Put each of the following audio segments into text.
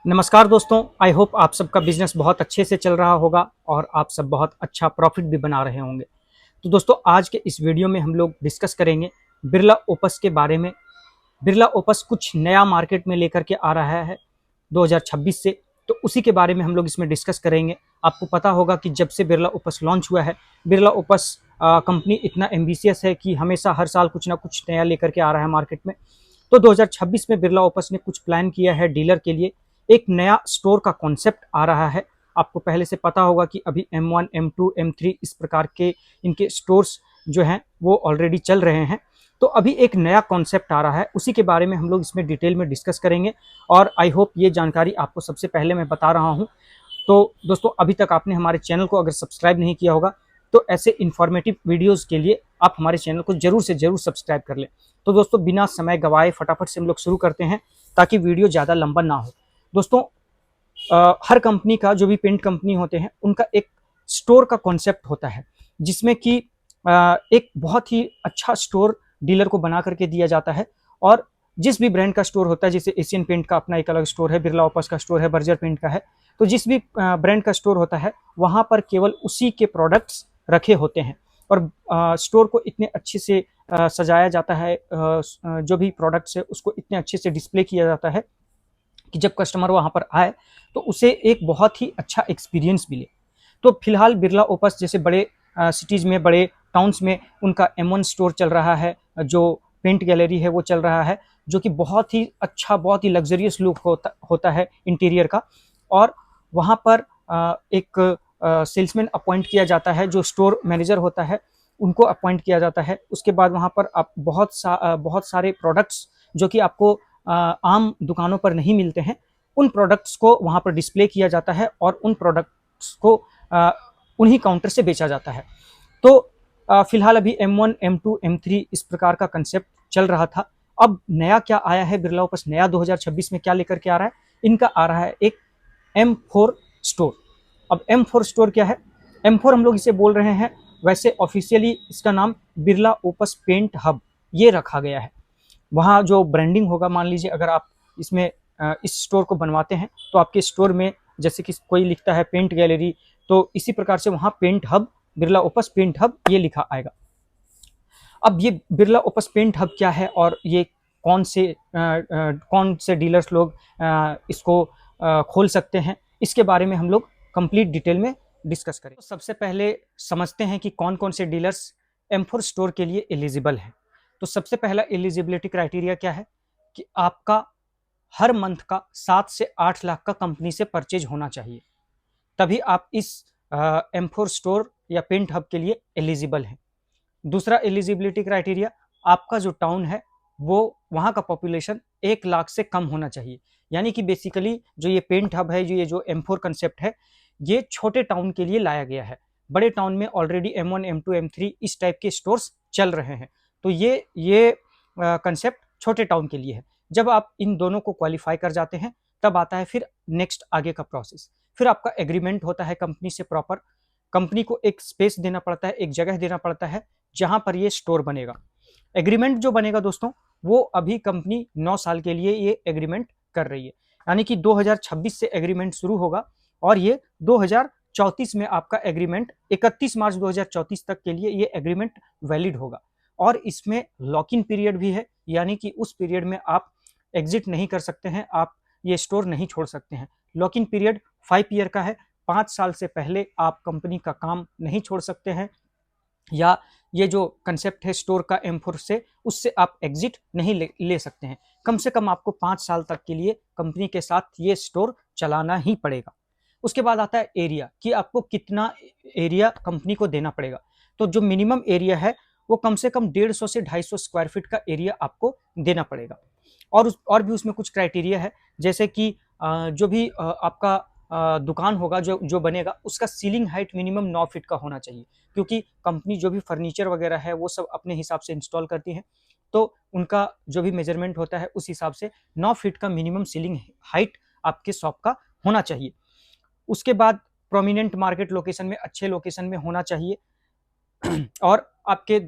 नमस्कार दोस्तों, I hope आप सबका बिजनेस बहुत अच्छे से चल रहा होगा और आप सब बहुत अच्छा प्रॉफिट भी बना रहे होंगे। तो दोस्तों, आज के इस वीडियो में हम लोग डिस्कस करेंगे बिरला ओपस के बारे में। बिरला ओपस कुछ नया मार्केट में लेकर के आ रहा है 2026 से, तो उसी के बारे में हम लोग इसमें डिस्कस करेंगे। आपको पता होगा कि जब से बिरला ओपस लॉन्च हुआ है, बिरला ओपस कंपनी इतना एम्बिशियस है कि हमेशा हर साल कुछ ना कुछ नया लेकर के आ रहा है मार्केट में। तो 2026 में बिरला ओपस ने कुछ प्लान किया है डीलर के लिए। एक नया स्टोर का कॉन्सेप्ट आ रहा है। आपको पहले से पता होगा कि अभी M1, M2, M3 इस प्रकार के इनके स्टोर्स जो हैं वो ऑलरेडी चल रहे हैं। तो अभी एक नया कॉन्सेप्ट आ रहा है, उसी के बारे में हम लोग इसमें डिटेल में डिस्कस करेंगे और आई होप ये जानकारी आपको सबसे पहले मैं बता रहा हूँ। तो दोस्तों, अभी तक आपने हमारे चैनल को अगर सब्सक्राइब नहीं किया होगा तो ऐसे इन्फॉर्मेटिव वीडियोज़ के लिए आप हमारे चैनल को जरूर से जरूर सब्सक्राइब कर लें। तो दोस्तों, बिना समय गवाए फटाफट से हम लोग शुरू करते हैं ताकि वीडियो ज़्यादा लंबा ना हो। दोस्तों, हर कंपनी का, जो भी पेंट कंपनी होते हैं, उनका एक स्टोर का कॉन्सेप्ट होता है जिसमें कि एक बहुत ही अच्छा स्टोर डीलर को बना करके दिया जाता है। और जिस भी ब्रांड का स्टोर होता है, जैसे एशियन पेंट का अपना एक अलग स्टोर है, बिरला ओपस का स्टोर है, बर्जर पेंट का है, तो जिस भी ब्रांड का स्टोर होता है वहाँ पर केवल उसी के प्रोडक्ट्स रखे होते हैं। और स्टोर को इतने अच्छे से सजाया जाता है, जो भी प्रोडक्ट्स है उसको इतने अच्छे से डिस्प्ले किया जाता है कि जब कस्टमर वहाँ पर आए तो उसे एक बहुत ही अच्छा एक्सपीरियंस मिले। तो फिलहाल बिरला ओपस जैसे बड़े सिटीज़ में, बड़े टाउन्स में उनका M1 स्टोर चल रहा है, जो पेंट गैलरी है वो चल रहा है, जो कि बहुत ही अच्छा, बहुत ही लग्जरियस लुक होता है इंटीरियर का। और वहाँ पर एक सेल्समैन अपॉइंट किया जाता है, जो स्टोर मैनेजर होता है उनको अपॉइंट किया जाता है। उसके बाद वहाँ पर आप बहुत सारे प्रोडक्ट्स जो कि आपको आम दुकानों पर नहीं मिलते हैं, उन प्रोडक्ट्स को वहाँ पर डिस्प्ले किया जाता है और उन प्रोडक्ट्स को उन्हीं काउंटर से बेचा जाता है। तो फिलहाल अभी M1, M2, M3 इस प्रकार का कंसेप्ट चल रहा था। अब नया क्या आया है, बिरला ओपस नया 2026 में क्या लेकर के आ रहा है? इनका आ रहा है एक M4 स्टोर। अब M4 स्टोर क्या है? M4 हम लोग इसे बोल रहे हैं, वैसे ऑफिशियली इसका नाम बिरला ओपस पेंट हब ये रखा गया है। वहाँ जो ब्रांडिंग होगा, मान लीजिए अगर आप इसमें इस स्टोर को बनवाते हैं तो आपके स्टोर में जैसे कि कोई लिखता है पेंट गैलरी, तो इसी प्रकार से वहाँ paint hub, Birla opus paint hub ये लिखा आएगा। अब ये बिरला ओपस पेंट हब क्या है और ये कौन से डीलर्स लोग इसको खोल सकते हैं, इसके बारे में हम लोग कंप्लीट डिटेल में डिस्कस करें। तो सबसे पहले समझते हैं कि कौन कौन से डीलर्स M4 स्टोर के लिए एलिजिबल हैं। तो सबसे पहला एलिजिबिलिटी क्राइटेरिया क्या है कि आपका हर मंथ का 7 से 8 लाख का कंपनी से परचेज होना चाहिए, तभी आप इस M4 स्टोर या पेंट हब के लिए एलिजिबल हैं। दूसरा एलिजिबिलिटी क्राइटेरिया, आपका जो टाउन है वो, वहाँ का पॉपुलेशन 1 लाख से कम होना चाहिए। यानी कि बेसिकली जो ये पेंट हब है, जो M4 कंसेप्ट है, ये छोटे टाउन के लिए लाया गया है। बड़े टाउन में ऑलरेडी M1, M2, M3 इस टाइप के स्टोर्स चल रहे हैं। तो ये कंसेप्ट छोटे टाउन के लिए है। जब आप इन दोनों को क्वालिफाई कर जाते हैं तब आता है फिर नेक्स्ट आगे का प्रोसेस। फिर आपका एग्रीमेंट होता है कंपनी से प्रॉपर। कंपनी को एक स्पेस देना पड़ता है, एक जगह देना पड़ता है जहां पर ये स्टोर बनेगा। एग्रीमेंट जो बनेगा दोस्तों, वो अभी कंपनी 9 साल के लिए ये एग्रीमेंट कर रही है। यानी कि 2026 से एग्रीमेंट शुरू होगा और ये 2034 में आपका एग्रीमेंट, 31 मार्च 2034 तक के लिए ये एग्रीमेंट वैलिड होगा। और इसमें लॉक इन पीरियड भी है, यानी कि उस पीरियड में आप एग्जिट नहीं कर सकते हैं, आप ये स्टोर नहीं छोड़ सकते हैं। लॉक इन पीरियड 5 ईयर का है। 5 साल से पहले आप कंपनी का काम नहीं छोड़ सकते हैं, या ये जो कंसेप्ट है स्टोर का M4 से, उससे आप एग्जिट नहीं ले सकते हैं। कम से कम आपको 5 साल तक के लिए कंपनी के साथ ये स्टोर चलाना ही पड़ेगा। उसके बाद आता है एरिया, कि आपको कितना एरिया कंपनी को देना पड़ेगा। तो जो मिनिमम एरिया है वो कम से कम 150 से 250 स्क्वायर फीट का एरिया आपको देना पड़ेगा। और भी उसमें कुछ क्राइटेरिया है, जैसे कि जो भी आपका दुकान होगा, जो जो बनेगा, उसका सीलिंग हाइट मिनिमम 9 फीट का होना चाहिए, क्योंकि कंपनी जो भी फर्नीचर वगैरह है वो सब अपने हिसाब से इंस्टॉल करती है। तो उनका जो भी मेजरमेंट होता है उस हिसाब से 9 फीट का मिनिमम सीलिंग हाइट आपके शॉप का होना चाहिए। उसके बाद प्रोमिनेंट मार्केट लोकेशन में, अच्छे लोकेशन में होना चाहिए। और आपके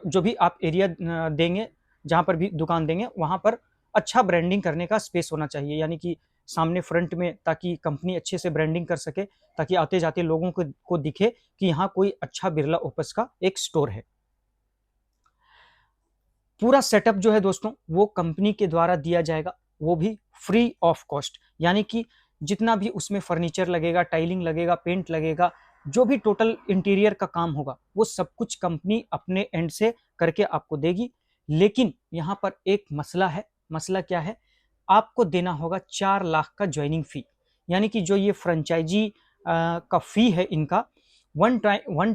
जो भी आप एरिया देंगे, जहाँ पर भी दुकान देंगे, वहाँ पर अच्छा ब्रांडिंग करने का स्पेस होना चाहिए। यानी कि सामने फ्रंट में, ताकि कंपनी अच्छे से ब्रांडिंग कर सके, ताकि आते जाते लोगों को दिखे कि यहाँ कोई अच्छा बिरला ओपस का एक स्टोर है। पूरा सेटअप जो है दोस्तों वो कंपनी के द्वारा दिया जाएगा, वो भी फ्री ऑफ कॉस्ट। यानी कि जितना भी उसमें फर्नीचर लगेगा, टाइलिंग लगेगा, पेंट लगेगा, जो भी टोटल इंटीरियर का काम होगा वो सब कुछ कंपनी अपने एंड से करके आपको देगी। लेकिन यहाँ पर एक मसला है। मसला क्या है? आपको देना होगा 4 लाख का ज्वाइनिंग फी। यानी कि जो ये फ्रेंचाइजी का फी है इनका, वन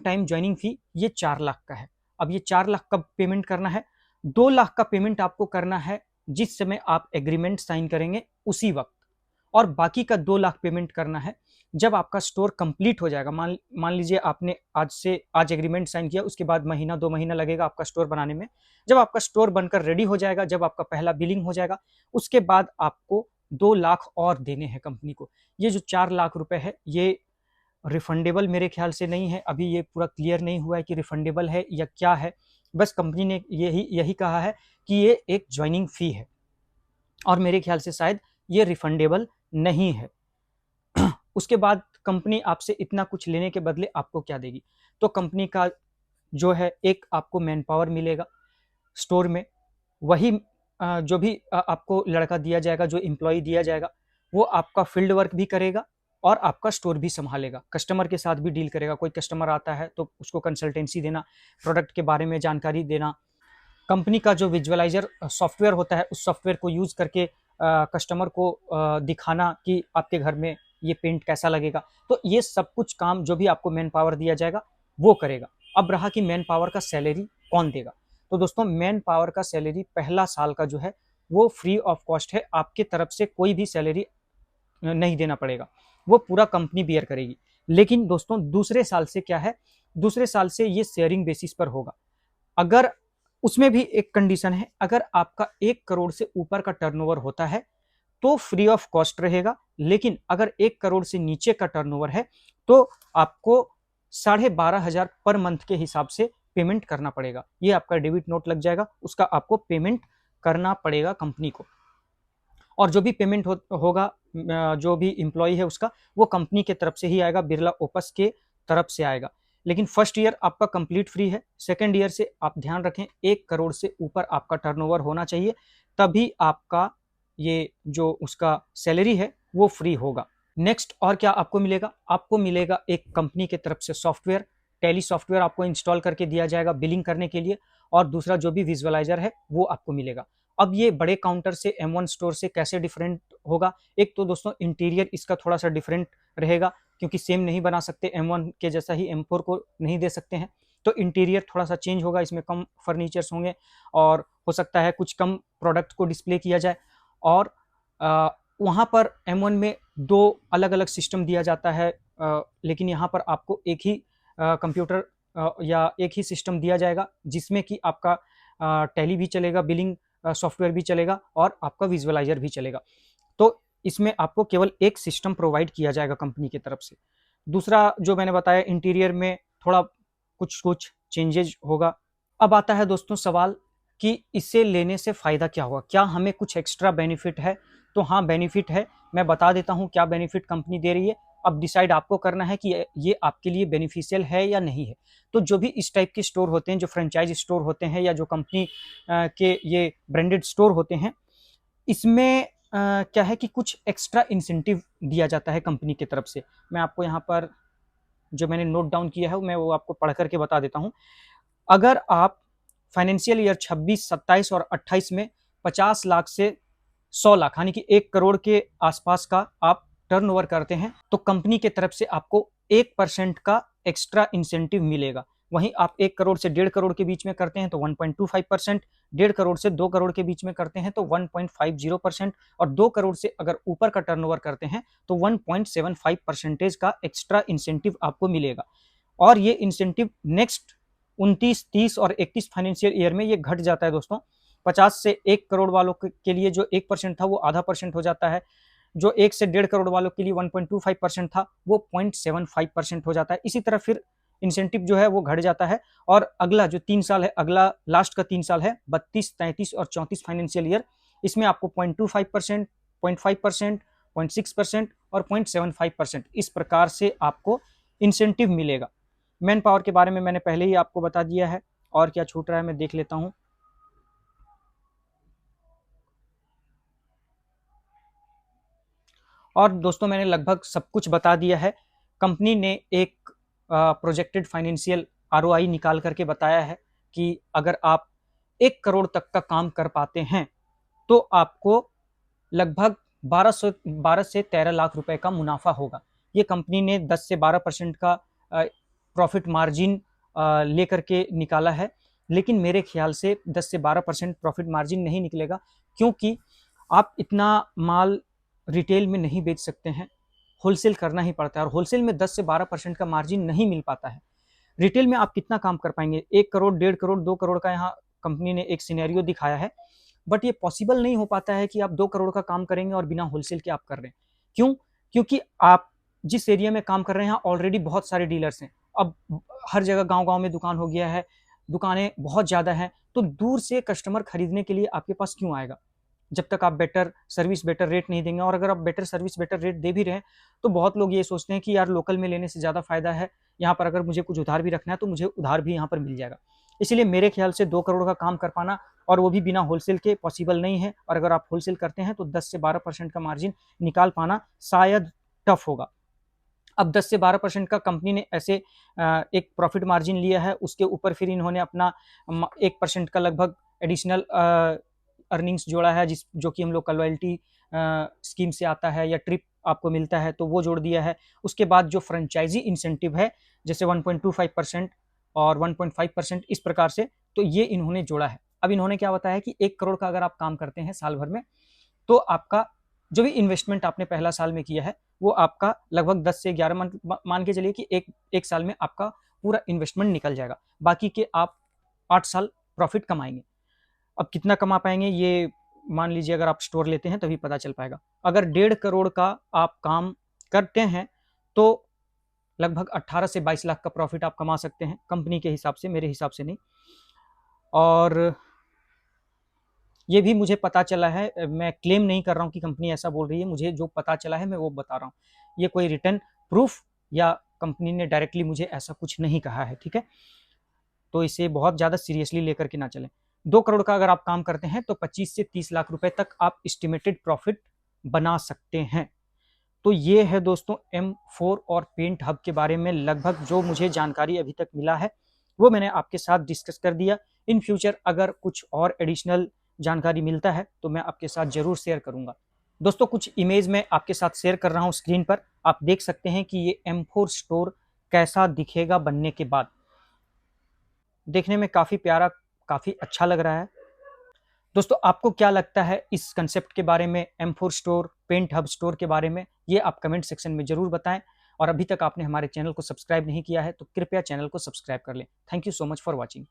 टाइम ज्वाइनिंग फी, ये 4 लाख का है। अब ये 4 लाख कब पेमेंट करना है? 2 लाख का पेमेंट आपको करना है जिस समय आप एग्रीमेंट साइन करेंगे उसी वक्त, और बाकी का 2 लाख पेमेंट करना है जब आपका स्टोर कंप्लीट हो जाएगा। मान लीजिए आपने आज एग्रीमेंट साइन किया, उसके बाद महीना 2 महीना लगेगा आपका स्टोर बनाने में। जब आपका स्टोर बनकर रेडी हो जाएगा, जब आपका पहला बिलिंग हो जाएगा, उसके बाद आपको 2 लाख और देने हैं कंपनी को। ये जो 4 लाख रुपए है ये रिफंडेबल मेरे ख्याल से नहीं है। अभी ये पूरा क्लियर नहीं हुआ है कि रिफंडेबल है या क्या है। बस कंपनी ने यही कहा है कि ये एक ज्वाइनिंग फी है, और मेरे ख्याल से शायद ये रिफंडेबल नहीं है। उसके बाद कंपनी आपसे इतना कुछ लेने के बदले आपको क्या देगी? तो कंपनी का जो है एक आपको मैन पावर मिलेगा स्टोर में। वही जो भी आपको लड़का दिया जाएगा, जो एम्प्लॉय दिया जाएगा, वो आपका फील्ड वर्क भी करेगा और आपका स्टोर भी संभालेगा, कस्टमर के साथ भी डील करेगा। कोई कस्टमर आता है तो उसको कंसल्टेंसी देना, प्रोडक्ट के बारे में जानकारी देना, कंपनी का जो विजुअलाइजर सॉफ्टवेयर होता है उस सॉफ्टवेयर को यूज़ करके कस्टमर को दिखाना कि आपके घर में ये पेंट कैसा लगेगा। तो ये सब कुछ काम जो भी आपको मैन पावर दिया जाएगा वो करेगा। अब रहा कि मैन पावर का सैलरी कौन देगा? तो दोस्तों मैन पावर का सैलरी पहला साल का जो है वो फ्री ऑफ कॉस्ट है। आपके तरफ से कोई भी सैलरी नहीं देना पड़ेगा, वो पूरा कंपनी बियर करेगी। लेकिन दोस्तों दूसरे साल से क्या है? दूसरे साल से ये शेयरिंग बेसिस पर होगा। अगर उसमें भी एक कंडीशन है, अगर आपका 1 करोड़ से ऊपर का टर्नओवर होता है तो फ्री ऑफ कॉस्ट रहेगा। लेकिन अगर 1 करोड़ से नीचे का टर्नओवर है तो आपको 12,500 पर मंथ के हिसाब से पेमेंट करना पड़ेगा। ये आपका डेबिट नोट लग जाएगा, उसका आपको पेमेंट करना पड़ेगा कंपनी को। और जो भी पेमेंट होगा जो भी एम्प्लॉय है उसका, वो कंपनी के तरफ से ही आएगा, बिरला ओपस के तरफ से आएगा। लेकिन फर्स्ट ईयर आपका कंप्लीट फ्री है। सेकंड ईयर से आप ध्यान रखें 1 करोड़ से ऊपर आपका टर्नओवर होना चाहिए, तभी आपका ये जो उसका सैलरी है वो फ्री होगा। नेक्स्ट और क्या आपको मिलेगा? आपको मिलेगा एक कंपनी के तरफ से सॉफ्टवेयर, टैली सॉफ्टवेयर आपको इंस्टॉल करके दिया जाएगा बिलिंग करने के लिए, और दूसरा जो भी विजुअलाइजर है वो आपको मिलेगा। अब ये बड़े काउंटर से M1 स्टोर से कैसे डिफरेंट होगा? एक तो दोस्तों इंटीरियर इसका थोड़ा सा डिफरेंट रहेगा, क्योंकि सेम नहीं बना सकते, M1 के जैसा ही M4 को नहीं दे सकते हैं। तो इंटीरियर थोड़ा सा चेंज होगा, इसमें कम फर्नीचर्स होंगे और हो सकता है कुछ कम प्रोडक्ट को डिस्प्ले किया जाए। और वहाँ पर M1 में 2 अलग अलग सिस्टम दिया जाता है, लेकिन यहाँ पर आपको एक ही कंप्यूटर या एक ही सिस्टम दिया जाएगा, जिसमें कि आपका टैली भी चलेगा, बिलिंग सॉफ्टवेयर भी चलेगा और आपका विजुअलाइजर भी चलेगा। तो इसमें आपको केवल एक सिस्टम प्रोवाइड किया जाएगा कंपनी की तरफ से। दूसरा जो मैंने बताया इंटीरियर में थोड़ा कुछ चेंजेज होगा। अब आता है दोस्तों सवाल कि इसे लेने से फ़ायदा क्या होगा, क्या हमें कुछ एक्स्ट्रा बेनिफिट है? तो हाँ बेनिफिट है, मैं बता देता हूँ क्या बेनिफिट कंपनी दे रही है। अब डिसाइड आपको करना है कि ये आपके लिए बेनिफिशियल है या नहीं है। तो जो भी इस टाइप के स्टोर होते हैं, जो फ्रेंचाइज स्टोर होते हैं या जो कंपनी के ये ब्रांडेड स्टोर होते हैं, इसमें क्या है कि कुछ एक्स्ट्रा इंसेंटिव दिया जाता है कंपनी की तरफ से। मैं आपको यहाँ पर जो मैंने नोट डाउन किया है मैं वो आपको पढ़ करके बता देता हूँ। अगर आप फाइनेंशियल ईयर 26, 27 और 28 में 50 लाख से 100 लाख यानी कि 1 करोड़ के आसपास का आप टर्नओवर करते हैं, तो कंपनी की तरफ से आपको 1% का एक्स्ट्रा इंसेंटिव मिलेगा। वहीं आप 1 करोड़ से 1.5 करोड़ के बीच में करते हैं तो 1.25%, 1.5 करोड़ से 2 करोड़ के बीच में करते हैं तो 1.50%, और 2 करोड़ से अगर ऊपर का टर्नओवर करते हैं तो 1.75% का एक्स्ट्रा इंसेंटिव आपको मिलेगा। और ये इंसेंटिव नेक्स्ट 29, 30 और 31 फाइनेंशियल ईयर में ये घट जाता है दोस्तों। 50 से 1 करोड़ वालों के लिए जो 1% था वो आधा % हो जाता है, जो 1 से 1.5 करोड़ वालों के लिए 1.25% था वो 0.75% हो जाता है। इसी तरह फिर इंसेंटिव जो है वो घट जाता है, और अगला जो 3 साल है, अगला लास्ट का 3 साल है 32, 33 और 34 फाइनेंशियल ईयर, इसमें आपको 0.25%, 0.5%, 0.6% और 0.75%, इस प्रकार से आपको इंसेंटिव मिलेगा। मैन पावर के बारे में मैंने पहले ही आपको बता दिया है, और क्या छूट रहा है मैं देख लेता हूं। और दोस्तों मैंने लगभग सब कुछ बता दिया है। कंपनी ने एक प्रोजेक्टेड फाइनेंशियल आरओआई निकाल करके बताया है कि अगर आप 1 करोड़ तक का काम कर पाते हैं तो आपको लगभग 12 से 13 लाख रुपए का मुनाफा होगा। ये कंपनी ने 10 से 12% का प्रॉफिट मार्जिन लेकर के निकाला है, लेकिन मेरे ख्याल से 10 से 12% प्रॉफिट मार्जिन नहीं निकलेगा, क्योंकि आप इतना माल रिटेल में नहीं बेच सकते हैं, होलसेल करना ही पड़ता है, और होलसेल में 10 से 12% का मार्जिन नहीं मिल पाता है। रिटेल में आप कितना काम कर पाएंगे? 1 करोड़, 1.5 करोड़, 2 करोड़ का यहाँ कंपनी ने एक सिनेरियो दिखाया है, बट ये पॉसिबल नहीं हो पाता है कि आप 2 करोड़ का काम करेंगे और बिना होलसेल के आप कर रहे हैं। क्यों? क्योंकि आप जिस एरिया में काम कर रहे हैं ऑलरेडी बहुत सारे डीलर्स हैं। अब हर जगह गांव-गांव में दुकान हो गया है, दुकानें बहुत ज़्यादा हैं, तो दूर से कस्टमर खरीदने के लिए आपके पास क्यों आएगा? जब तक आप बेटर सर्विस, बेटर रेट नहीं देंगे। और अगर आप बेटर सर्विस, बेटर रेट दे भी रहे हैं, तो बहुत लोग ये सोचते हैं कि यार लोकल में लेने से ज़्यादा फ़ायदा है, यहाँ पर अगर मुझे कुछ उधार भी रखना है तो मुझे उधार भी यहाँ पर मिल जाएगा। इसलिए मेरे ख्याल से 2 करोड़ का काम कर पाना, और वो भी बिना होलसेल के, पॉसिबल नहीं है। और अगर आप होलसेल करते हैं तो 10 से 12% का मार्जिन निकाल पाना शायद टफ होगा। अब 10 से 12% का कंपनी ने ऐसे एक प्रॉफिट मार्जिन लिया है, उसके ऊपर फिर इन्होंने अपना 1% का लगभग एडिशनल अर्निंग्स जोड़ा है, जो कि हम लोग का लॉयल्टी स्कीम से आता है, या ट्रिप आपको मिलता है तो वो जोड़ दिया है। उसके बाद जो फ्रेंचाइजी इंसेंटिव है, जैसे 1.25% और 1.5%, इस प्रकार से, तो ये इन्होंने जोड़ा है। अब इन्होंने क्या बताया है कि 1 करोड़ का अगर आप काम करते हैं साल भर में, तो आपका जो भी इन्वेस्टमेंट आपने पहला साल में किया है, वो आपका लगभग 10 से 11 मंथ, मान के चलिए कि एक साल में आपका पूरा इन्वेस्टमेंट निकल जाएगा। बाकी के आप 8 साल प्रॉफिट कमाएंगे। अब कितना कमा पाएंगे, ये मान लीजिए अगर आप स्टोर लेते हैं तभी पता चल पाएगा। अगर 1.5 करोड़ का आप काम करते हैं तो लगभग 18 से 22 लाख का प्रॉफिट आप कमा सकते हैं, कंपनी के हिसाब से, मेरे हिसाब से नहीं। और ये भी मुझे पता चला है, मैं क्लेम नहीं कर रहा हूँ कि कंपनी ऐसा बोल रही है, मुझे जो पता चला है मैं वो बता रहा हूँ। ये कोई रिटर्न प्रूफ या कंपनी ने डायरेक्टली मुझे ऐसा कुछ नहीं कहा है, ठीक है? तो इसे बहुत ज़्यादा सीरियसली लेकर के ना चलें। 2 करोड़ का अगर आप काम करते हैं तो 25 से 30 लाख रुपए तक आप एस्टिमेटेड प्रॉफिट बना सकते हैं। तो ये है दोस्तों M4 और पेंट हब के बारे में लगभग जो मुझे जानकारी अभी तक मिला है, वो मैंने आपके साथ डिस्कस कर दिया। इन फ्यूचर अगर कुछ और एडिशनल जानकारी मिलता है तो मैं आपके साथ ज़रूर शेयर करूंगा। दोस्तों कुछ इमेज मैं आपके साथ शेयर कर रहा हूं स्क्रीन पर, आप देख सकते हैं कि ये M4 स्टोर कैसा दिखेगा बनने के बाद। देखने में काफ़ी प्यारा, काफ़ी अच्छा लग रहा है। दोस्तों आपको क्या लगता है इस कंसेप्ट के बारे में, M4 store, paint hub store के बारे में? ये आप कमेंट सेक्शन में ज़रूर बताएं। और अभी तक आपने हमारे चैनल को सब्सक्राइब नहीं किया है तो कृपया चैनल को सब्सक्राइब कर लें। Thank you so much for watching.